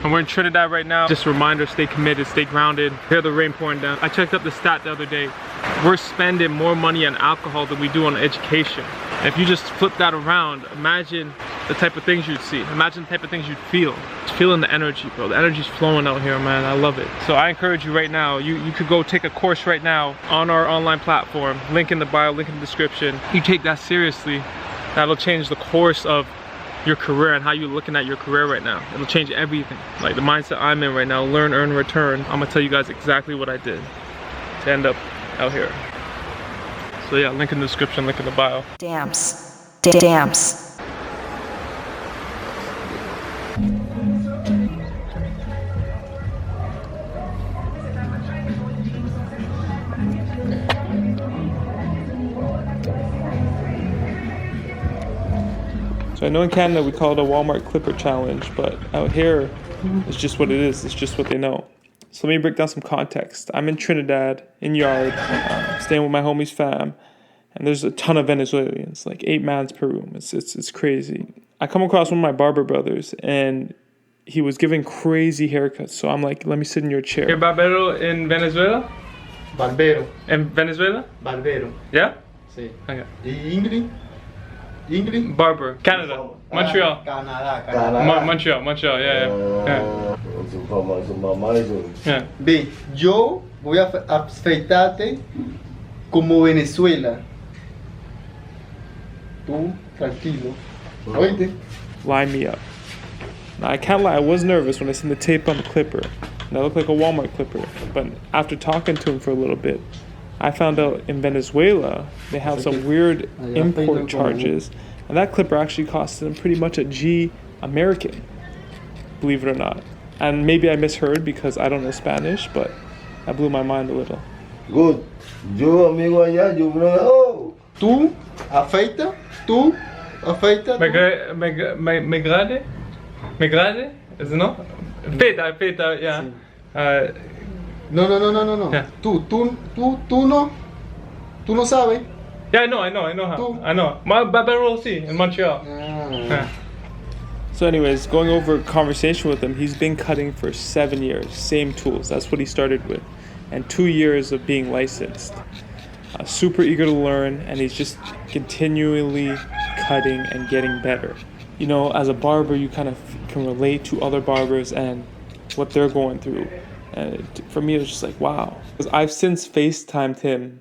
And we're in Trinidad right now. Just a reminder, stay committed, stay grounded. Hear the rain pouring down. I checked up the stat the other day. We're spending more money on alcohol than we do on education. And if you just flip that around, imagine the type of things you'd see. Imagine the type of things you'd feel. Just feeling the energy, bro. The energy's flowing out here, man. I love it. So I encourage you right now, you could go take a course right now on our online platform. Link in the bio, link in the description. You take that seriously, that'll change the course of your career and how you're looking at your career right now. It'll change everything. Like the mindset I'm in right now, learn, earn, return. I'm gonna tell you guys exactly what I did to end up out here. So yeah, link in the description, link in the bio. Dams. Dams. So I know in Canada we call it a Walmart Clipper Challenge, but out here it's just what it is. It's just what they know. So let me break down some context. I'm in Trinidad, in Yard, staying with my homie's fam, and there's a ton of Venezuelans, like 8 mans per room. It's crazy. I come across one of my barber brothers, and he was giving crazy haircuts. So I'm like, let me sit in your chair. You're barbero in Venezuela? Barbero. In Venezuela? Barbero. Yeah? Sí. Okay. ¿Y English? English? Barber. Canada. Montreal. Canadá. Montreal, yeah. Yeah. Ve, yo voy a afeitarte como Venezuela. Tú, tranquilo. Oíste. Line me up. Now, I can't lie, I was nervous when I seen the tape on the clipper. And I looked like a Walmart clipper. But after talking to him for a little bit, I found out in Venezuela, they have some weird import charges. And that clipper actually costed them pretty much a G American, believe it or not. And maybe I misheard because I don't know Spanish, but that blew my mind a little. Good. Yo, amigo allá, yo, oh. Tú, afeita. Tú, afeita. Me grade? Is it no? Feita, yeah. Sí. No. Yeah. Tú no sabes. Yeah, I know how. Tú. I know. My barbero, sí, in Montreal. Yeah. So anyways, going over a conversation with him, he's been cutting for 7 years, same tools, that's what he started with, and 2 years of being licensed. Super eager to learn, and he's just continually cutting and getting better. You know, as a barber, you kind of can relate to other barbers and what they're going through. And for me, it was just like, wow. Because I've since FaceTimed him,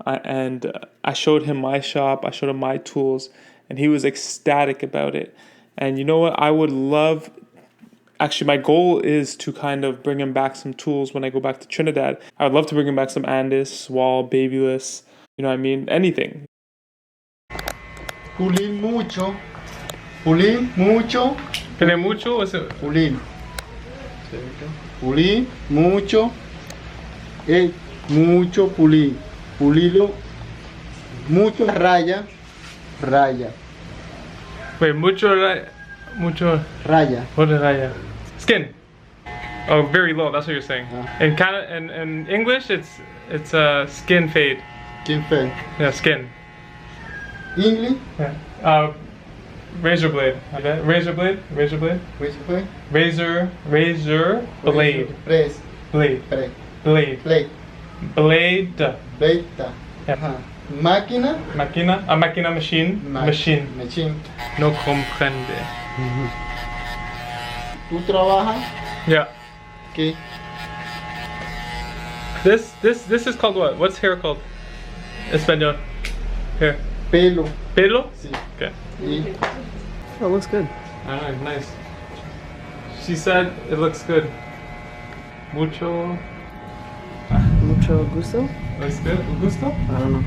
and I showed him my shop, I showed him my tools, and he was ecstatic about it. And you know what? I would love, actually my goal is to kind of bring him back some tools when I go back to Trinidad. I would love to bring him back some Andis, Wall, Babyless, you know what I mean? Anything. Pulir mucho. Pulir mucho. Pulir mucho? What's it? Pulir. Pulir mucho. Mucho pulir. Pulirlo. Mucho raya. Raya. Wait, mucho Raya. What is raya? Skin. Oh, very low. That's what you're saying. In Canada, in English, it's skin fade. Skin fade. Yeah, skin. English. Yeah. Razor blade. Okay. Razor blade. Razor blade. Razor blade. Press. Blade. Blade. Blade. Blade. Yeah. Máquina. Máquina, machine. Machine. No comprende. ¿Tú trabajas? Yeah. ¿Qué? This is called what? What's hair called? Español. Hair. Pelo. Pelo? Sí. Okay. Y Oh, it looks good. Alright, nice. She said it looks good. Mucho gusto? looks good. Gusto? I don't know.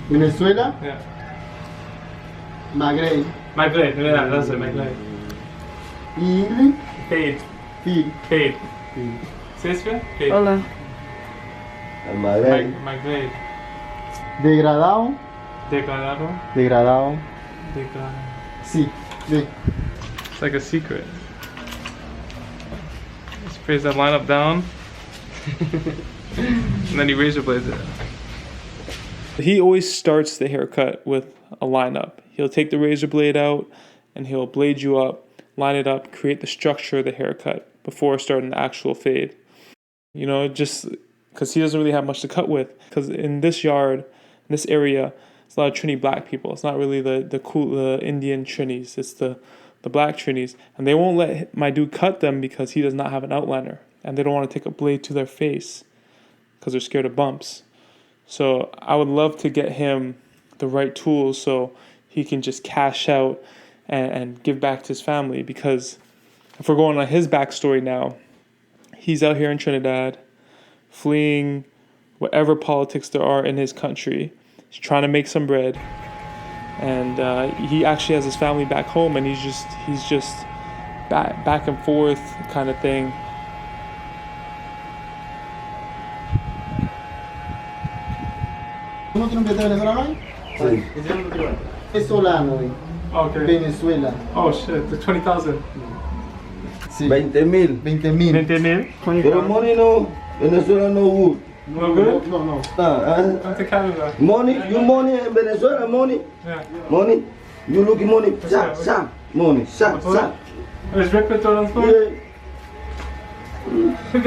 Venezuela. Yeah. Magreb. Maghreb, yeah, that's it, Maghreb. Y English. Fade. Fil. Fade. ¿Sí Fade? Hola. Al Magreb. Maghreb. Degradado. Degradado. Degradado. Degradado. Sí. De. It's like a secret. Just sprays that line up down. And then he razor blades it. He always starts the haircut with a lineup. He'll take the razor blade out and he'll blade you up, line it up, create the structure of the haircut before starting the actual fade. You know, just because he doesn't really have much to cut with. Because in this yard, in this area, it's a lot of Trini black people. It's not really the Indian Trinis. It's the black Trinis. And they won't let my dude cut them because he does not have an outliner. And they don't want to take a blade to their face because they're scared of bumps. So I would love to get him the right tools so he can just cash out and give back to his family. Because if we're going on his backstory now, he's out here in Trinidad fleeing whatever politics there are in his country. He's trying to make some bread. And he actually has his family back home, and he's just back and forth kind of thing. ¿Tú no tienes un billete venezolano ahí? Sí. Venezolano, Okay. Venezuela. Oh shit, the 20,000. Sí. 20,000. 20,000. 20,000? Pero money no, Venezuela no good. No good? No. Come to Canada. Money, you money in Venezuela, money. Yeah. Money, you looking money, sa, money, sa. Is Rick with on phone? Yeah.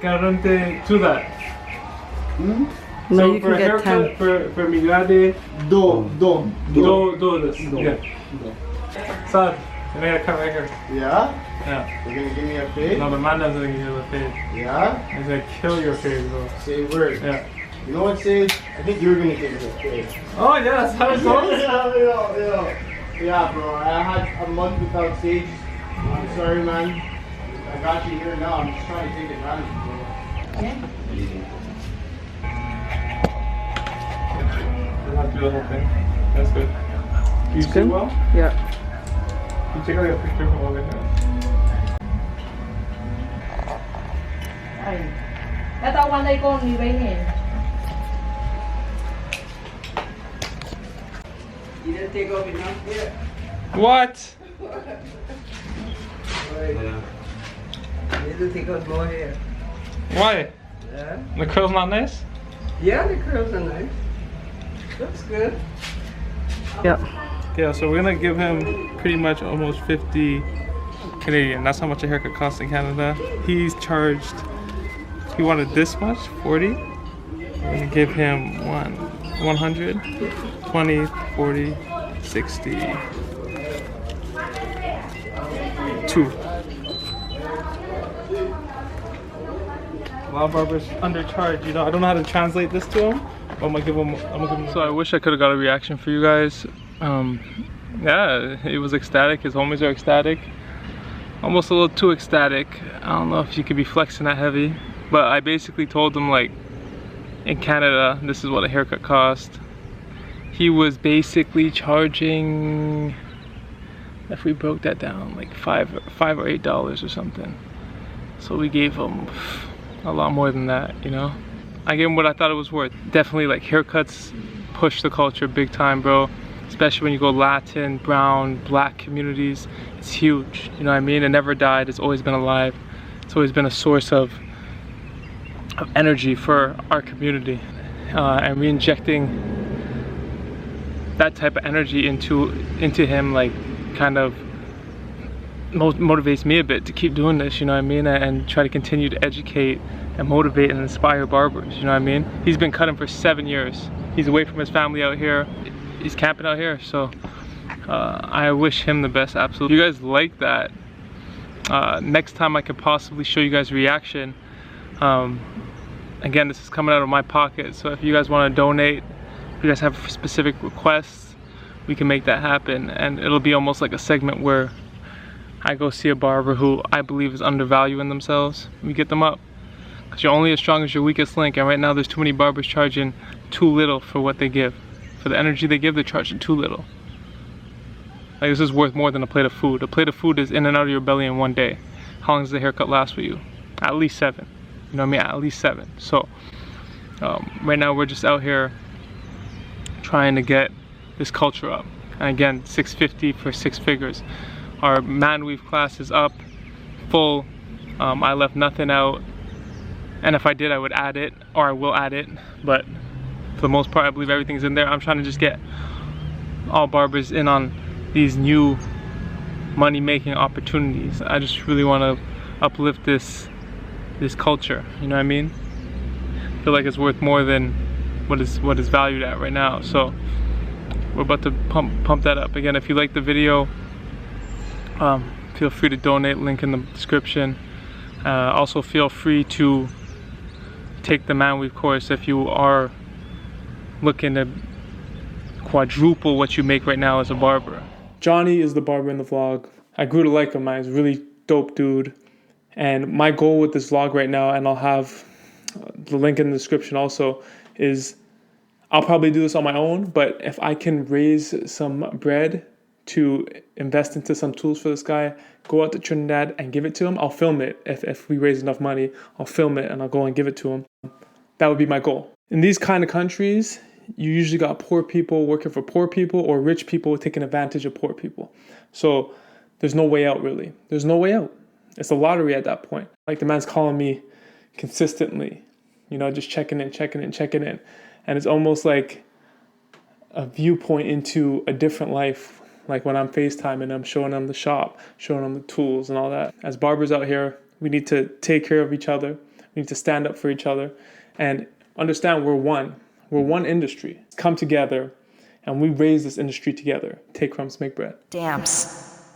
Garante to that. No, So you for can a get haircut 10. for Migrade, $2. Yeah. Sad. And I got to cut right here. Yeah? Yeah. You're gonna give me a fade? No, the man doesn't give you the fade. Yeah? He's gonna kill your fade, bro. Say word. Yeah. You know what, Sage? I think you're gonna give me a fade. Oh yeah, that's how it goes. Yeah, bro. I had a month without Sage. I'm sorry, man. I got you here now. I'm just trying to take advantage, bro. You'll have to do the whole thing. That's good. You see good? well? Yeah. You take like a picture from over here. Cái tao qua đây con đi vậy nè. You didn't take off enough here. What? You need to take out more hair. Why? Yeah? The curl's not nice? Yeah, the curls are nice. Looks good. Yeah. Yeah, so we're gonna give him pretty much almost 50 Canadian. That's how much a haircut costs in Canada. He's charged, he wanted this much, 40. We're gonna give him 100, 20, 40, 60, 2. A lot of barbers undercharge, you know. I don't know how to translate this to him, but I'm gonna give him. So I wish I could have got a reaction for you guys. Yeah, he was ecstatic. His homies are ecstatic. Almost a little too ecstatic. I don't know if you could be flexing that heavy, but I basically told him, like, in Canada, this is what a haircut cost. He was basically charging, if we broke that down, like $5 or $8 or something. So we gave him a lot more than that, you know. I gave him what I thought it was worth. Definitely, like, haircuts push the culture big time, bro. Especially when you go Latin, brown, black communities. It's huge, you know what I mean? It never died, it's always been alive. It's always been a source of energy for our community. And re-injecting that type of energy into him, like, kind of motivates me a bit to keep doing this, you know what I mean? And try to continue to educate and motivate and inspire barbers, you know what I mean? He's been cutting for 7 years. He's away from his family out here. He's camping out here, so I wish him the best, absolutely. If you guys like that, next time I could possibly show you guys reaction. Again, this is coming out of my pocket, so if you guys want to donate, if you guys have specific requests, we can make that happen. And it'll be almost like a segment where I go see a barber who I believe is undervaluing themselves. We get them up, because you're only as strong as your weakest link, and right now there's too many barbers charging too little for what they give. For the energy they give, they're charging too little. Like, this is worth more than a plate of food. A plate of food is in and out of your belly in one day. How long does the haircut last for you? At least 7. You know what I mean? At least 7. So right now we're just out here trying to get this culture up. And again, $650 for 6 figures. Our man weave class is up, full. I left nothing out. And if I did, I would add it, or I will add it. But for the most part, I believe everything's in there. I'm trying to just get all barbers in on these new money-making opportunities. I just really want to uplift this culture, you know what I mean? I feel like it's worth more than what is valued at right now. So we're about to pump that up. Again, if you like the video, feel free to donate, link in the description. Also feel free to take the Man Weave course if you are looking to quadruple what you make right now as a barber. Johnny is the barber in the vlog. I grew to like him, man. He's a really dope dude. And my goal with this vlog right now, and I'll have the link in the description also, is I'll probably do this on my own, but if I can raise some bread to invest into some tools for this guy, go out to Trinidad and give it to him, I'll film it. If we raise enough money, I'll film it and I'll go and give it to him. That would be my goal. In these kind of countries, you usually got poor people working for poor people or rich people taking advantage of poor people. So there's no way out, really. There's no way out. It's a lottery at that point. Like, the man's calling me consistently, you know, just checking in. And it's almost like a viewpoint into a different life. Like when I'm FaceTiming him, showing him the shop, showing him the tools and all that. As barbers out here, we need to take care of each other. We need to stand up for each other and understand we're one. We're one industry. Come together and we raise this industry together. Take crumbs, make bread. Damps.